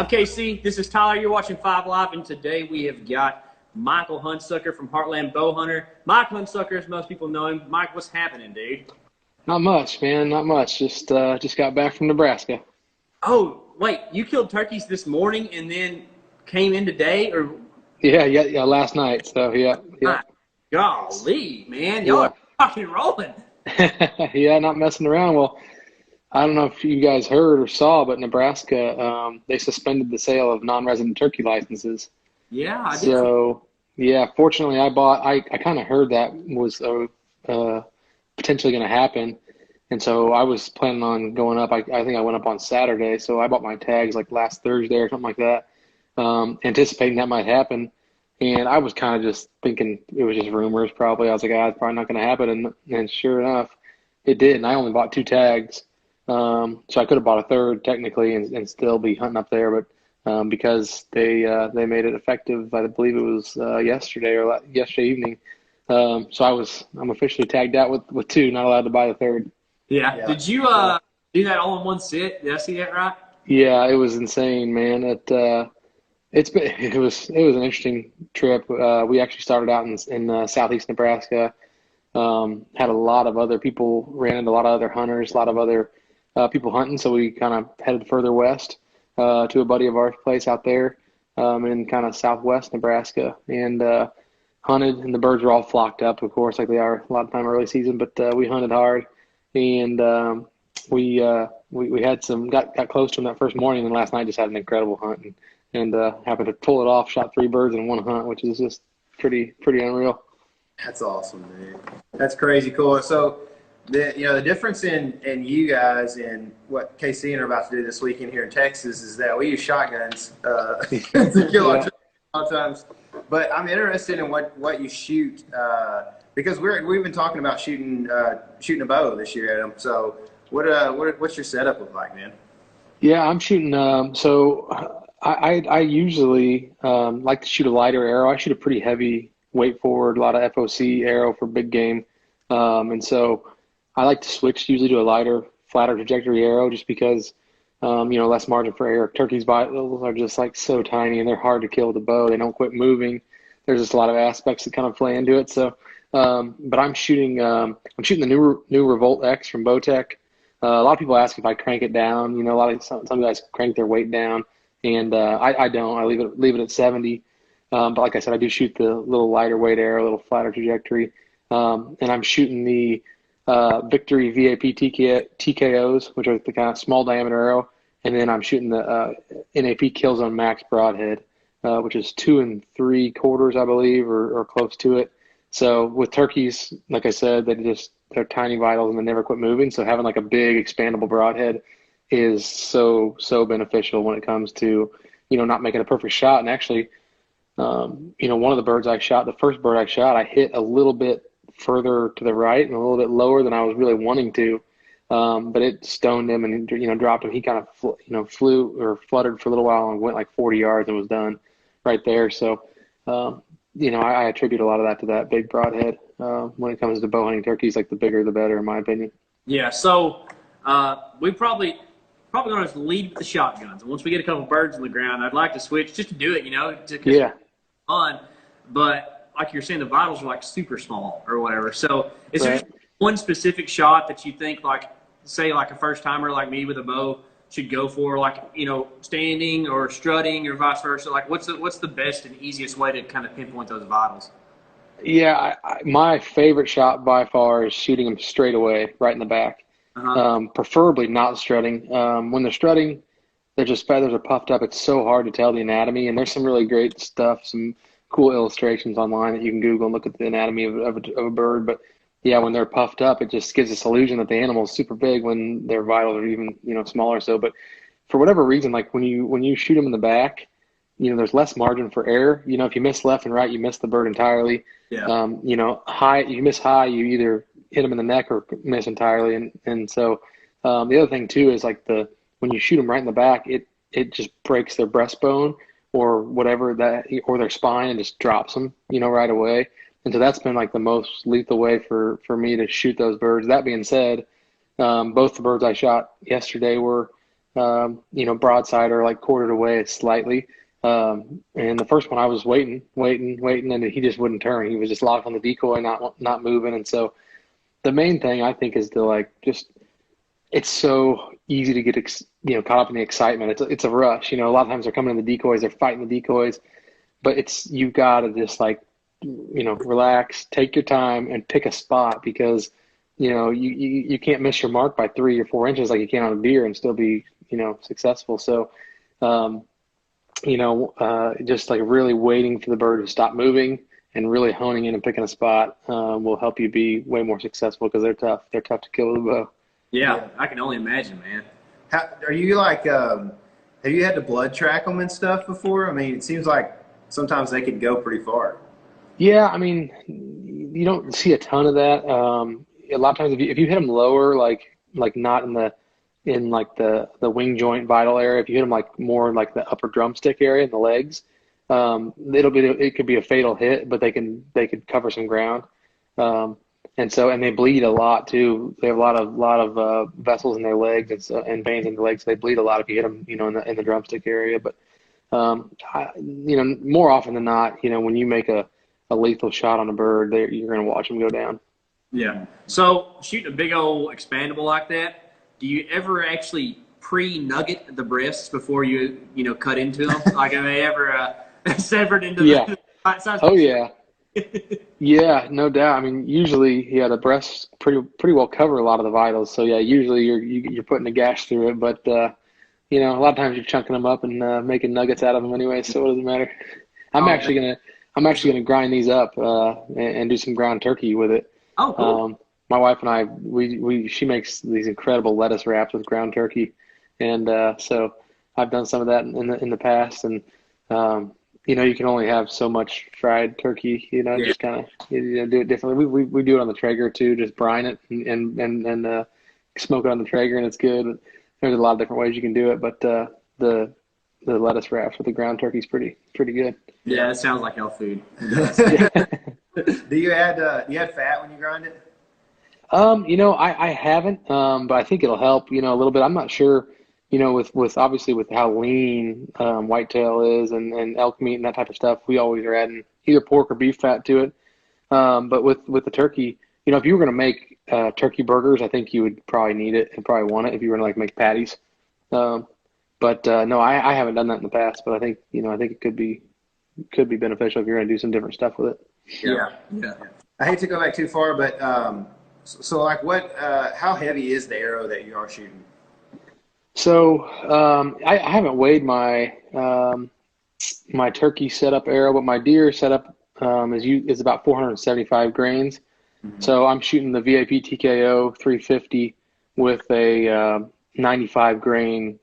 I'm KC. This is Tyler. You're watching 5 Live, and today we have got Michael Hunsucker from Heartland Bowhunter. Mike Hunsucker, as most people know him. Mike, what's happening, dude? Not much, man. Not much. Just got back from Nebraska. Oh, wait, you killed turkeys this morning and then came in today, or? Yeah. Last night. So yeah. My golly, man, y'all Yeah. are fucking rolling. Yeah, not messing around. Well, I don't know if you guys heard or saw, but Nebraska, they suspended the sale of non-resident turkey licenses. Yeah, I did. So yeah, fortunately, I kind of heard that was potentially going to happen, and so I was planning on going up. I think I went up on Saturday, so I bought my tags like last Thursday or something like that, anticipating that might happen. And I was kind of just thinking it was just rumors probably. I was like, it's probably not going to happen. And sure enough, it did. And I only bought 2 tags. So I could have bought a third technically and still be hunting up there. But because they made it effective, I believe it was yesterday or yesterday evening. So I'm officially tagged out with 2, not allowed to buy the third. Yeah. Did you do that all in one sit? Did I see that right? Yeah, it was insane, man. It was an interesting trip. We actually started out in southeast Nebraska. Had a lot of other people, ran into a lot of other hunters, a lot of other people hunting. So we kind of headed further west to a buddy of ours' place out there in kind of southwest Nebraska, and hunted. And the birds were all flocked up, of course, like they are a lot of time early season. But we hunted hard, and we had got close to them that first morning, and last night just had an incredible hunt. And happened to pull it off, shot 3 birds in one hunt, which is just pretty unreal. That's awesome, man. That's crazy cool. So, the difference in you guys and what KC and are about to do this weekend here in Texas is that we use shotguns to kill our turkeys a lot of times. But I'm interested in what you shoot because we've been talking about shooting a bow this year at them. So, what's your setup look like, man? Yeah, I'm shooting. I usually like to shoot a lighter arrow. I shoot a pretty heavy weight forward, a lot of FOC arrow for big game. And so I like to switch usually to a lighter, flatter trajectory arrow just because, less margin for error. Turkeys vitals are just like so tiny and they're hard to kill with a bow. They don't quit moving. There's just a lot of aspects that kind of play into it. So, but I'm shooting the new Revolt X from Bowtech. A lot of people ask if I crank it down. Some guys crank their weight down. And I don't. I leave it at 70. But like I said, I do shoot the little lighter weight arrow, a little flatter trajectory. And I'm shooting the Victory VAP TKOs, which are the kind of small diameter arrow. And then I'm shooting the NAP Killzone Max broadhead, which is 2 3/4, I believe, or close to it. So with turkeys, like I said, they're tiny vitals and they never quit moving. So having like a big expandable broadhead is so beneficial when it comes to, not making a perfect shot. And actually, one of the birds I shot, the first bird I shot, I hit a little bit further to the right and a little bit lower than I was really wanting to. But it stoned him and, dropped him. He kind of flew or fluttered for a little while and went like 40 yards and was done right there. So, I attribute a lot of that to that big broadhead. When it comes to bow hunting turkeys, like the bigger the better, in my opinion. Yeah. So we probably going to lead with the shotguns. And once we get a couple birds on the ground, I'd like to switch just to do it, Yeah. Fun. But like you're saying, the vitals are like super small or whatever. So is there Right. just one specific shot that you think, like, say, like a first timer like me with a bow should go for, like, standing or strutting or vice versa? Like, what's the best and easiest way to kind of pinpoint those vitals? Yeah, my favorite shot by far is shooting them straight away, right in the back. Preferably not strutting. When they're strutting, they're just feathers are puffed up. It's so hard to tell the anatomy, and there's some really great stuff, some cool illustrations online that you can Google and look at the anatomy of a bird. But yeah, when they're puffed up, it just gives this illusion that the animal is super big when their vitals are even smaller. So, but for whatever reason, like when you shoot them in the back, there's less margin for error. If you miss left and right, you miss the bird entirely. Yeah. High, you miss high, you either hit them in the neck or miss entirely. And so the other thing too is like when you shoot them right in the back, it just breaks their breastbone or whatever or their spine and just drops them, right away. And so that's been like the most lethal way for me to shoot those birds. That being said, both the birds I shot yesterday were broadside or like quartered away slightly. And the first one I was waiting, and he just wouldn't turn. He was just locked on the decoy, not moving. And so the main thing I think is to like just it's so easy to get caught up in the excitement. It's a rush. A lot of times they're coming in the decoys, they're fighting the decoys, but you've got to just like relax, take your time, and pick a spot because you can't miss your mark by 3 or 4 inches like you can on a deer and still be successful. So just like really waiting for the bird to stop moving and really honing in and picking a spot will help you be way more successful because they're tough. They're tough to kill with a bow. Yeah, I can only imagine, man. Are you like, have you had to blood track them and stuff before? I mean, it seems like sometimes they could go pretty far. Yeah, I mean, you don't see a ton of that. A lot of times if you hit them lower, like not in the wing joint vital area, if you hit them like more like the upper drumstick area in the legs, it could be a fatal hit, but they could cover some ground. And they bleed a lot too. They have a lot of vessels in their legs and veins in their legs. So they bleed a lot if you hit them, in the drumstick area. But more often than not, when you make a lethal shot on a bird, you're going to watch them go down. Yeah. So shooting a big old expandable like that, do you ever actually pre-nugget the breasts before you cut into them? Like have they ever severed into the right size? Oh yeah. Yeah, no doubt. I mean, usually, the breasts pretty well cover a lot of the vitals. So yeah, usually you're putting a gash through it, but a lot of times you're chunking them up and making nuggets out of them anyway. So what does it matter? I'm actually gonna grind these up and do some ground turkey with it. Oh, cool. My wife and I, she makes these incredible lettuce wraps with ground turkey, and so I've done some of that in the past, and you can only have so much fried turkey, just kind of do it differently. We do it on the Traeger too, just brine it and smoke it on the Traeger, and it's good. There's a lot of different ways you can do it, but the lettuce wraps with the ground turkey is pretty good. Yeah, it sounds like health food. Do you add fat when you grind it? I haven't, but I think it'll help, a little bit. I'm not sure. With obviously with how lean whitetail is and elk meat and that type of stuff, we always are adding either pork or beef fat to it. But with the turkey, if you were going to make turkey burgers, I think you would probably need it and probably want it if you were going to make patties. No, I haven't done that in the past, but I think it could be beneficial if you're going to do some different stuff with it. Yeah. I hate to go back too far, but so like how heavy is the arrow that you are shooting? So I haven't weighed my my turkey setup arrow, but my deer setup is about 475 grains. Mm-hmm. So I'm shooting the VIP TKO 350 with a 95 grain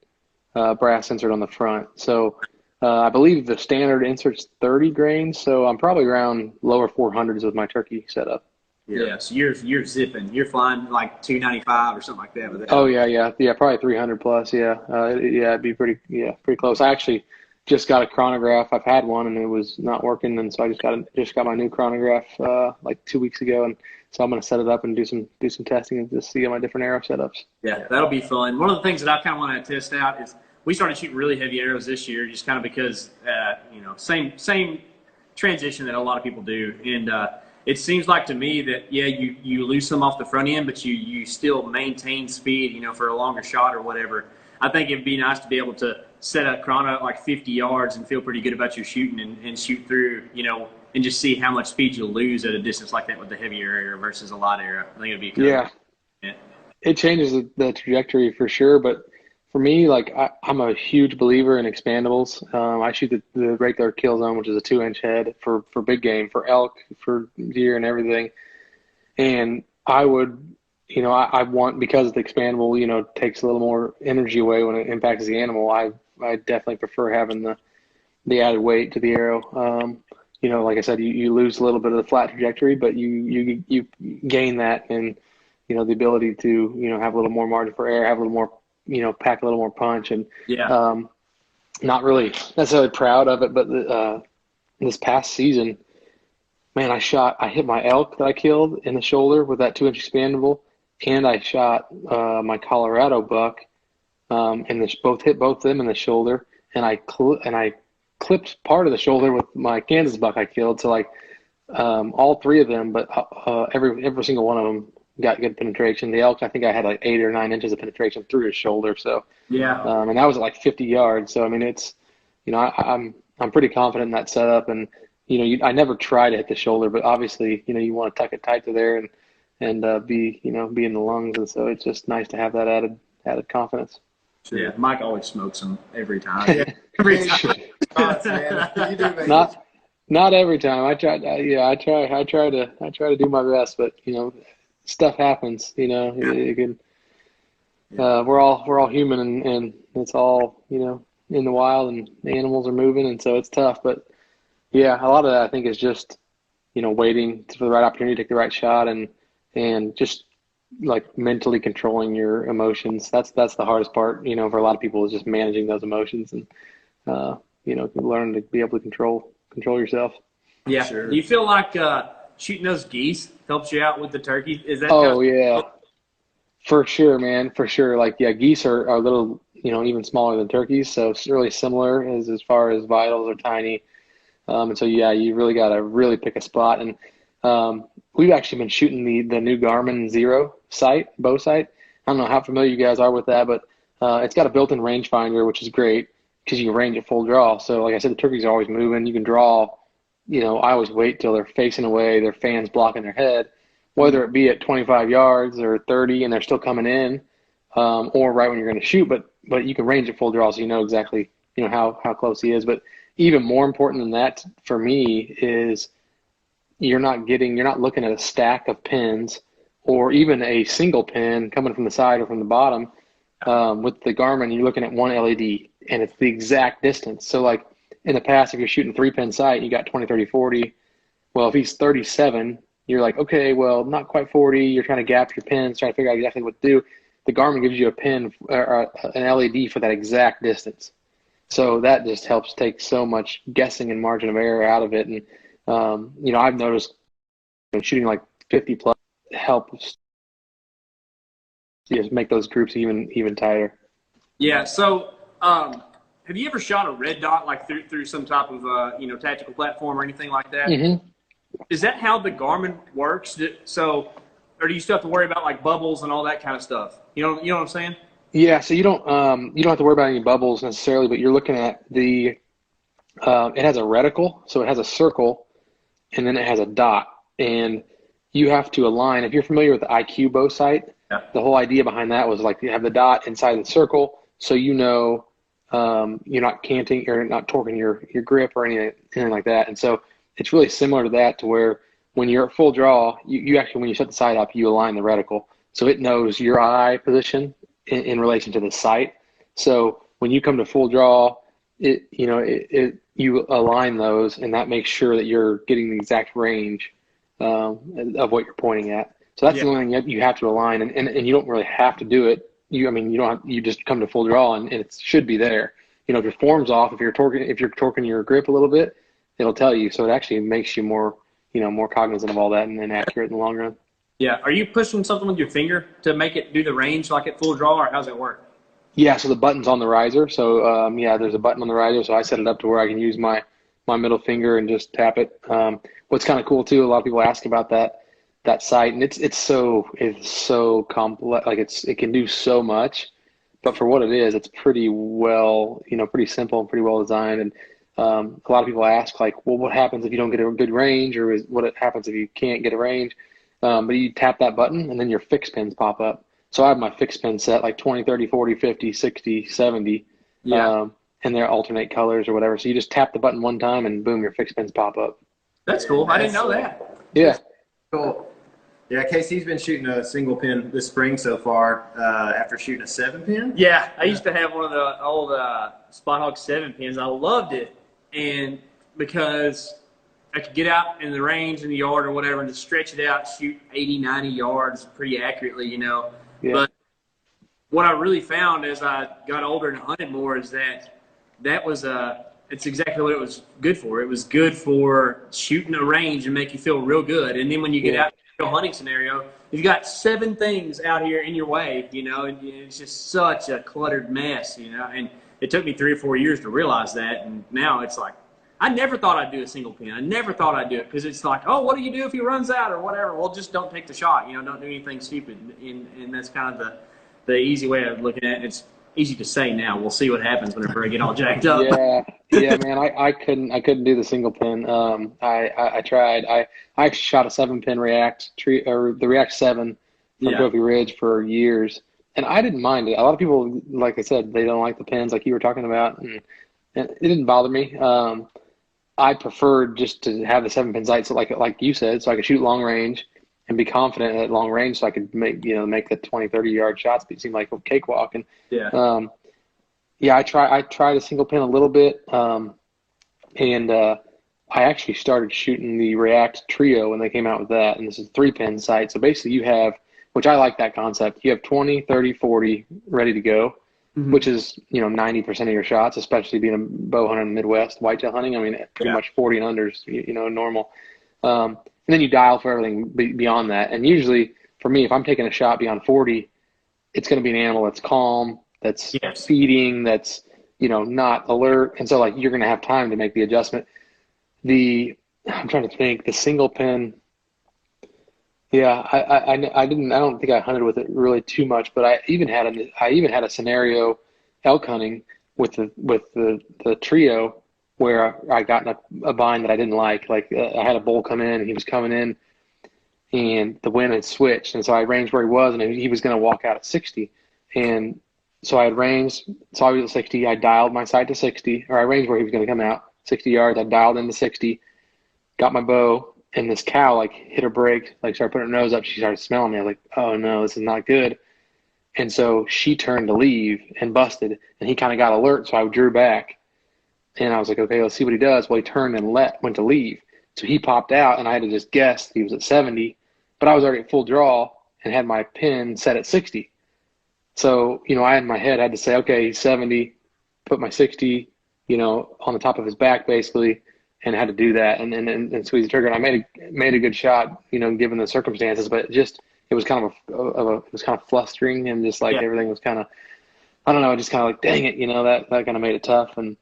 brass insert on the front. So I believe the standard insert's 30 grains. So I'm probably around lower 400s with my turkey setup. Yeah, so you're zipping. You're flying like 295 or something like that with that. Oh yeah, probably 300 plus. Yeah, it'd be pretty close. I actually just got a chronograph. I've had one and it was not working, and so I just got my new chronograph like 2 weeks ago, and so I'm gonna set it up and do some testing and just see my different arrow setups. Yeah, that'll be fun. One of the things that I kind of want to test out is we started shooting really heavy arrows this year, just kind of because same transition that a lot of people do, and it seems like to me that, you lose some off the front end, but you still maintain speed, for a longer shot or whatever. I think it'd be nice to be able to set a chrono at like 50 yards and feel pretty good about your shooting and shoot through, and just see how much speed you'll lose at a distance like that with the heavier arrow versus a light arrow. I think it'd be cool. Yeah. It changes the trajectory for sure, but for me, like I'm a huge believer in expandables. I shoot the regular kill zone, which is a 2-inch head for big game, for elk, for deer, and everything. And I would, I want, because the expandable, takes a little more energy away when it impacts the animal. I definitely prefer having the added weight to the arrow. Like I said, you lose a little bit of the flat trajectory, but you gain that in, the ability to, have a little more margin for error, have a little more, pack a little more punch, and not really necessarily proud of it, but this past season, man, I hit my elk that I killed in the shoulder with that 2-inch expandable, and I shot my Colorado buck and they both hit both of them in the shoulder. And I clipped part of the shoulder with my Kansas buck I killed. So like all three of them, but every single one of them got good penetration. The elk, I think I had like 8 or 9 inches of penetration through his shoulder. So Yeah. and that was at like 50 yards. So I mean, it's I'm pretty confident in that setup. And I never try to hit the shoulder, but obviously you want to tuck it tight to there and be be in the lungs. And so it's just nice to have that added confidence. Yeah, Mike always smokes them every time. Every time. Not every time. I try to do my best, but stuff happens. It can. We're all human, and it's all in the wild, and the animals are moving, and so it's tough. But yeah, a lot of that I think is just waiting for the right opportunity to take the right shot, and just like mentally controlling your emotions. That's the hardest part. For a lot of people is just managing those emotions, and learn to be able to control yourself. Yeah. Sure. Do you feel like shooting those geese helps you out with the turkeys? Is that? Oh yeah, for sure, man, for sure. Like geese are a little even smaller than turkeys, so it's really similar as far as vitals are tiny. And so you really got to really pick a spot. And we've actually been shooting the new Garmin Zero bow sight. I don't know how familiar you guys are with that, but it's got a built-in rangefinder, which is great because you can range at full draw. So like I said, the turkeys are always moving. You can draw. I always wait till they're facing away, their fans blocking their head, whether it be at 25 yards or 30 and they're still coming in, or right when you're going to shoot. But you can range at full draw, so you know exactly how close he is. But even more important than that for me is you're not looking at a stack of pins or even a single pin coming from the side or from the bottom. With the Garmin, you're looking at one LED, and it's the exact distance. So like in the past, if you're shooting 3-pin sight, you got 20, 30, 40. Well, if he's 37, you're like, okay, well, not quite 40. You're trying to gap your pins, trying to figure out exactly what to do. The Garmin gives you a pin or an LED for that exact distance. So that just helps take so much guessing and margin of error out of it. And, I've noticed shooting like 50 plus helps just make those groups even tighter. Yeah. So, have you ever shot a red dot like through some type of tactical platform or anything like that? Mm-hmm. Is that how the Garmin works? So, or do you still have to worry about like bubbles and all that kind of stuff? You know what I'm saying? Yeah. So you don't have to worry about any bubbles necessarily, but you're looking at it has a reticle, so it has a circle, and then it has a dot, and you have to align. If you're familiar with the IQ bow sight, yeah. The whole idea behind that was like you have the dot inside the circle, so you're not canting or not torquing your grip or anything like that. And so it's really similar to that, to where when you're at full draw, you actually, when you set the sight up, you align the reticle, so it knows your eye position in relation to the sight. So when you come to full draw, you align those, and that makes sure that you're getting the exact range of what you're pointing at. So that's the only thing you have to align, and you don't really have to do it. You just come to full draw, and it should be there. If your form's off, if you're torquing your grip a little bit, it'll tell you. So it actually makes you more cognizant of all that and accurate in the long run. Yeah. Are you pushing something with your finger to make it do the range like at full draw, or how's it work? Yeah, so the button's on the riser. So there's a button on the riser. So I set it up to where I can use my middle finger and just tap it. What's kind of cool too, a lot of people ask about that sight, and it's so complex. Like it can do so much, but for what it is, it's pretty well, pretty simple and pretty well designed. And a lot of people ask like, well, what happens if you don't get a good range, or what happens if you can't get a range? But you tap that button, and then your fixed pins pop up. So I have my fixed pin set like 20, 30, 40, 50, 60, 70. Yeah. And they alternate colors or whatever. So you just tap the button one time, and boom, your fixed pins pop up. That's cool. I didn't know that. Yeah. Cool. Yeah, Casey's been shooting a single pin this spring so far after shooting a 7-pin. Yeah, I used to have one of the old Spot Hawk 7-pins. I loved it, and because I could get out in the range in the yard or whatever and just stretch it out, shoot 80, 90 yards pretty accurately, Yeah. But what I really found as I got older and hunted more is that was it's exactly what it was good for. It was good for shooting a range and make you feel real good. And then when you get out hunting scenario, you've got 7 things out here in your way, and it's just such a cluttered mess, and it took me 3 or 4 years to realize that. And now it's like, I never thought I'd do a single pin. I never thought I'd do it because it's like, oh, what do you do if he runs out or whatever? Well, just don't take the shot, don't do anything stupid. And that's kind of the easy way of looking at it. It's easy to say now. We'll see what happens whenever I get all jacked up. Yeah, man. I couldn't do the single pin. I tried. I actually shot a 7-pin React tree, or the React 7 from Trophy Ridge for years, and I didn't mind it. A lot of people, like I said, they don't like the pins, like you were talking about, and it didn't bother me. I preferred just to have the 7-pin sight, so like you said, so I could shoot long range and be confident at long range, so I could make the 20, 30 yard shots. But it seemed like a cakewalk. And I tried a single pin a little bit, and I actually started shooting the React Trio when they came out with that, and this is a 3-pin sight. So basically, you have, which I like that concept. You have 20, 30, 40 ready to go. Mm-hmm. Which is 90% of your shots, especially being a bow hunter in the Midwest, whitetail hunting. I mean, pretty much 40 and unders, normal. And then you dial for everything beyond that. And usually, for me, if I'm taking a shot beyond 40, it's going to be an animal that's calm, that's feeding, that's not alert, and so you're going to have time to make the adjustment. I'm trying to think. The single pin. Yeah, I don't think I hunted with it really too much, but I even had a scenario elk hunting with the Trio where I got in a bind that I didn't like. I had a bull come in, and he was coming in, and the wind had switched, and so I ranged where he was, and he was going to walk out at 60, and so I had ranged, saw he was at 60. I dialed my sight to 60, or I ranged where he was going to come out 60 yards. I dialed into 60, got my bow. And this cow hit her brake, started putting her nose up. She started smelling me. I was like, oh no, this is not good. And so she turned to leave and busted, and he kind of got alert. So I drew back, and I was like, okay, let's see what he does. Well, he turned and went to leave. So he popped out, and I had to just guess he was at 70, but I was already at full draw and had my pin set at 60. So, I in my head had to say, okay, he's 70, put my 60, on the top of his back basically, and had to do that and squeeze the trigger. And I made a good shot, given the circumstances, but it was kind of flustering, and just everything was kind of, I don't know, just kind of dang it, that kind of made it tough. And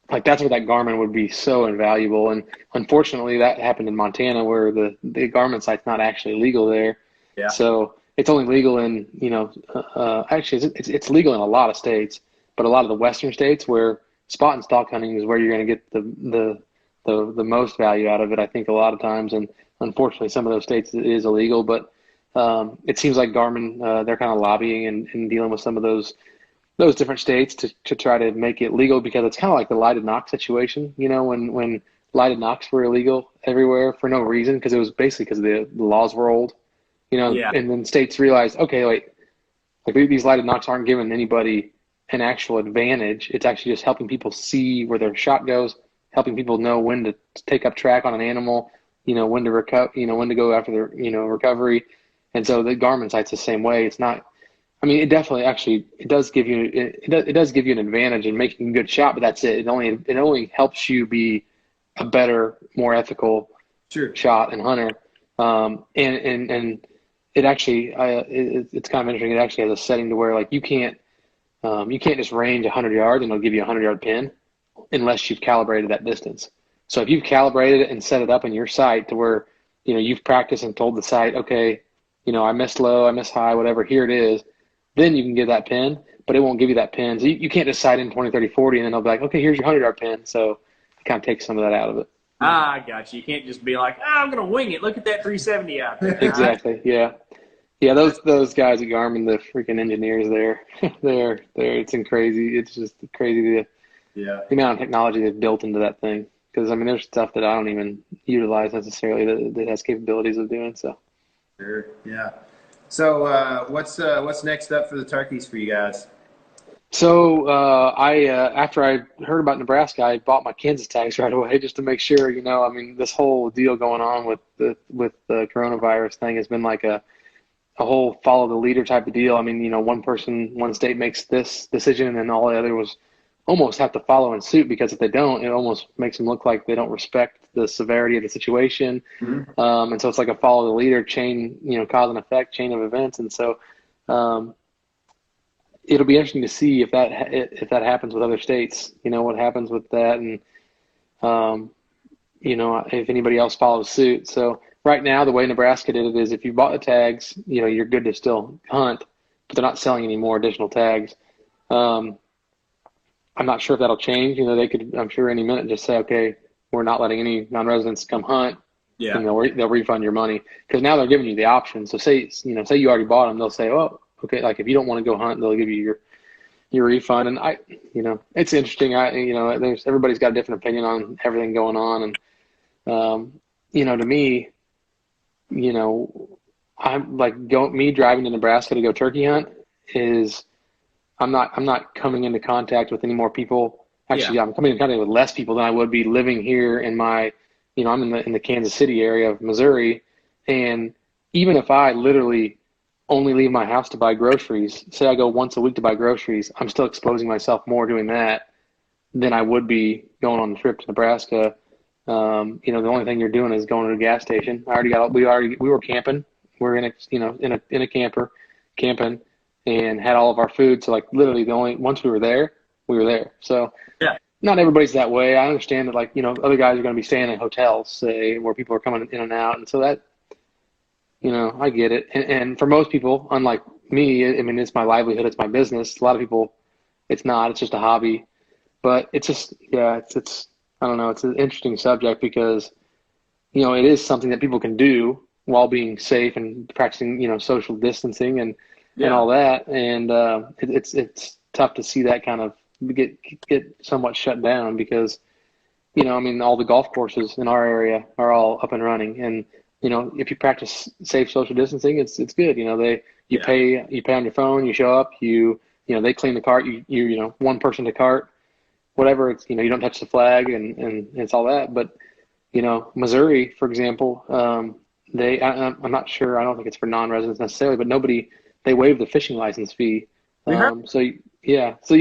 that's where that Garmin would be so invaluable. And unfortunately that happened in Montana, where the Garmin sight's not actually legal there. Yeah. So it's only legal in, actually it's legal in a lot of states, but a lot of the Western states where spot and stalk hunting is where you're going to get the most value out of it, I think, a lot of times. And unfortunately, some of those states it is illegal, but it seems like Garmin, they're kind of lobbying and dealing with some of those different states to try to make it legal, because it's kind of like the lighted knock situation, when lighted knocks were illegal everywhere for no reason, because it was basically because the laws were old, and then states realized, okay, wait, these lighted knocks aren't giving anybody an actual advantage. It's actually just helping people see where their shot goes, helping people know when to take up track on an animal, when to when to go after the, recovery. And so the Garmin sight's the same way. It's not, it definitely it does give you, it does give you an advantage in making a good shot, but that's it. It only helps you be a better, more ethical shot and hunter. And it actually, it's kind of interesting. It actually has a setting to where you can't just range 100 yards and it'll give you a 100-yard pin unless you've calibrated that distance. So if you've calibrated it and set it up in your sight to where, you've practiced and told the sight, okay, I missed low, I missed high, whatever, here it is, then you can give that pin, but it won't give you that pin. So you can't just sight in 20, 30, 40, and then they'll be like, okay, here's your 100-yard pin. So it kind of takes some of that out of it. I got you. You can't just be like, I'm going to wing it. Look at that 370 out there. Exactly, yeah. Yeah, those guys at Garmin, the freaking engineers there, it's crazy. It's just crazy the amount of technology they've built into that thing. Because, there's stuff that I don't even utilize necessarily that has capabilities of doing so. Sure, yeah. So what's next up for the turkeys for you guys? So I after I heard about Nebraska, I bought my Kansas tags right away just to make sure, this whole deal going on with the coronavirus thing has been like a whole follow the leader type of deal. One person, one state makes this decision, and then all the other was almost have to follow in suit, because if they don't, it almost makes them look like they don't respect the severity of the situation. Mm-hmm. And so it's like a follow the leader chain, cause and effect chain of events. And so it'll be interesting to see if that happens with other states, what happens with that. And, if anybody else follows suit. So right now, the way Nebraska did it is if you bought the tags, you're good to still hunt, but they're not selling any more additional tags. I'm not sure if that'll change. They could, I'm sure, any minute just say, okay, we're not letting any non-residents come hunt. Yeah. And they'll refund your money, because now they're giving you the option. So say you already bought them, they'll say, oh, okay, like if you don't want to go hunt, they'll give you your refund. And it's interesting. There's everybody's got a different opinion on everything going on. And to me, I'm like me driving to Nebraska to go turkey hunt is I'm not coming into contact with any more people. Actually, yeah. I'm coming into contact with less people than I would be living here in my, I'm in the Kansas City area of Missouri. And even if I literally only leave my house to buy groceries, say I go once a week to buy groceries, I'm still exposing myself more doing that than I would be going on the trip to Nebraska. The only thing you're doing is going to a gas station. We were camping. We're in a camper camping and had all of our food. So like literally once we were there. So yeah, not everybody's that way. I understand that other guys are going to be staying in hotels, say, where people are coming in and out. And so that, I get it. And for most people, unlike me, it's my livelihood. It's my business. A lot of people, it's not, it's just a hobby, but it's just, it's I don't know. It's an interesting subject because, it is something that people can do while being safe and practicing, social distancing and all that. And it's tough to see that kind of get somewhat shut down because, all the golf courses in our area are all up and running. And, if you practice safe social distancing, it's good. You pay on your phone, you show up, they clean the cart, you one person to cart, whatever. It's, you don't touch the flag and it's all that. But, Missouri, for example, I'm not sure. I don't think it's for non-residents necessarily, but they waive the fishing license fee. So you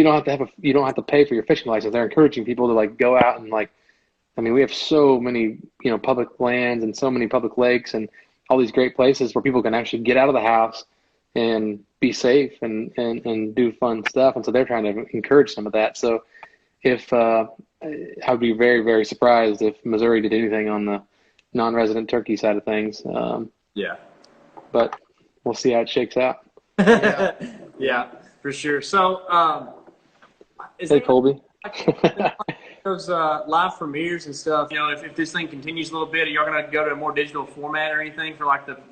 don't have to pay for your fishing license. They're encouraging people to go out and we have so many, public lands and so many public lakes and all these great places where people can actually get out of the house and be safe and do fun stuff. And so they're trying to encourage some of that. So if I would be very, very surprised if Missouri did anything on the non-resident turkey side of things. But we'll see how it shakes out. Yeah, for sure. So, hey, Colby. Those live premieres and stuff, if this thing continues a little bit, are y'all going to go to a more digital format or anything for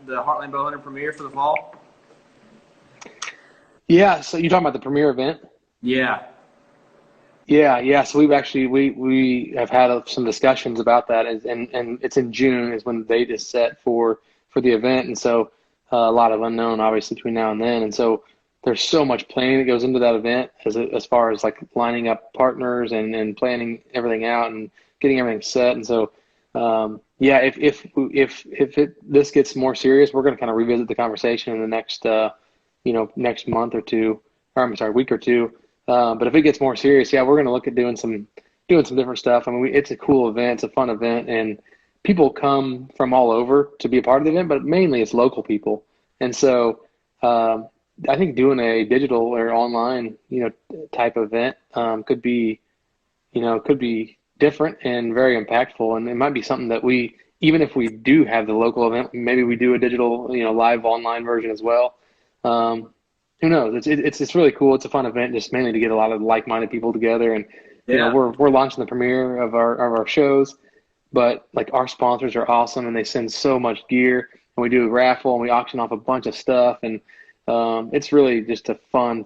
the Heartland Bowhunter premiere for the fall? Yeah, so you're talking about the premiere event? Yeah. So we've actually we have had some discussions about that, and it's in June is when the date is set for the event, and so a lot of unknown obviously between now and then, and so there's so much planning that goes into that event as far as lining up partners and planning everything out and getting everything set, and so if this gets more serious, we're going to kind of revisit the conversation in the next next month or two, or I'm sorry, week or two. But if it gets more serious, we're going to look at doing some different stuff. It's a cool event. It's a fun event, and people come from all over to be a part of the event, but mainly it's local people. And so I think doing a digital or online, type event could be different and very impactful. And it might be something that even if we do have the local event, maybe we do a digital, live online version as well. Who knows? It's really cool. It's a fun event, just mainly to get a lot of like-minded people together. And we're launching the premiere of our shows, but our sponsors are awesome and they send so much gear. And we do a raffle and we auction off a bunch of stuff, and it's really just a fun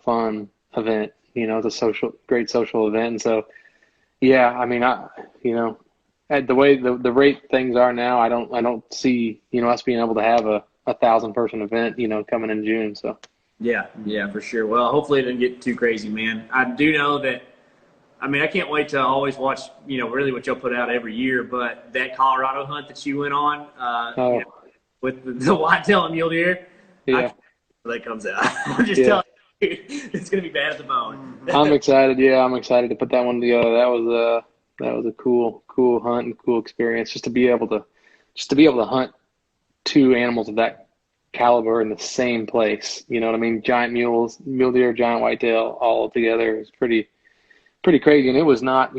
event. It's a great social event. And so, at the way the rate things are now, I don't see us being able to have a 1,000-person event coming in June. So. Yeah, for sure. Well, hopefully it doesn't get too crazy, man. I do know that, I can't wait to always watch, really what y'all put out every year, but that Colorado hunt that you went on with the whitetail and mule deer, that comes out. I'm just telling it's gonna be bad at the bone. I'm excited. Yeah, I'm excited to put that one together. That was a cool hunt and cool experience just to be able to hunt two animals of that caliber in the same place. You know what I mean? Giant mules, mule deer, giant whitetail, all together. It was pretty crazy, and it was not.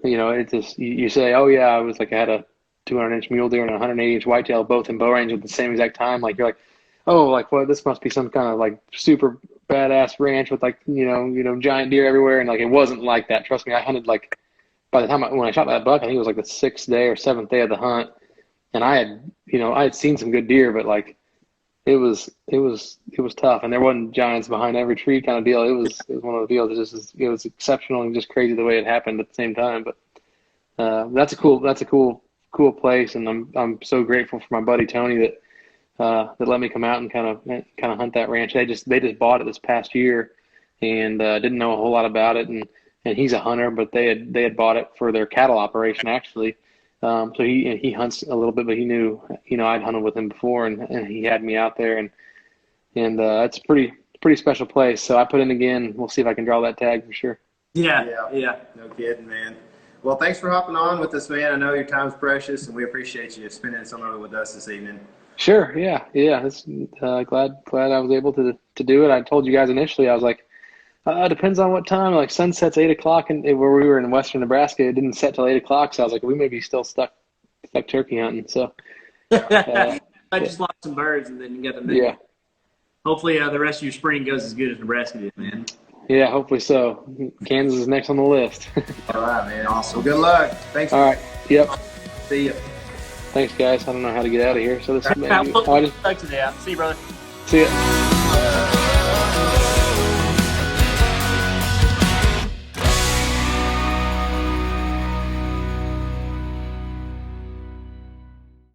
It just you say, oh yeah, I was like I had a 200-inch mule deer and a 180-inch whitetail, both in bow range at the same exact time. Like you're like, oh, like well, this must be some kind of like super badass ranch with like giant deer everywhere, and like it wasn't like that. Trust me, I hunted like by the time when I shot that buck, I think it was like the 6th day or 7th day of the hunt, and I had seen some good deer, but like it was tough, and there wasn't giants behind every tree kind of deal. It was one of the deals. It was exceptional and just crazy the way it happened at the same time. But that's a cool place, and I'm so grateful for my buddy Tony that let me come out and kind of hunt that ranch. They just bought it this past year, and didn't know a whole lot about it. And he's a hunter, but they had bought it for their cattle operation actually. So he hunts a little bit, but he knew I'd hunted with him before, and he had me out there, and it's a pretty special place. So I put in again. We'll see if I can draw that tag for sure. Yeah. No kidding, man. Well, thanks for hopping on with us, man. I know your time's precious, and we appreciate you spending some of it with us this evening. Sure. Yeah. It's, glad I was able to do it. I told you guys initially, I was like, depends on what time. Like sunset's 8 o'clock, and where we were in western Nebraska, it didn't set till 8 o'clock. So I was like, we may be still stuck turkey hunting. So I just lost some birds, and then you got them. Yeah. Hopefully, the rest of your spring goes as good as Nebraska did, man. Yeah, hopefully so. Kansas is next on the list. All right, man. Awesome. Well, good luck. Thanks. All right. Yep. See you. Thanks, guys. I don't know how to get out of here. So this We'll check it out. See you, brother. See ya.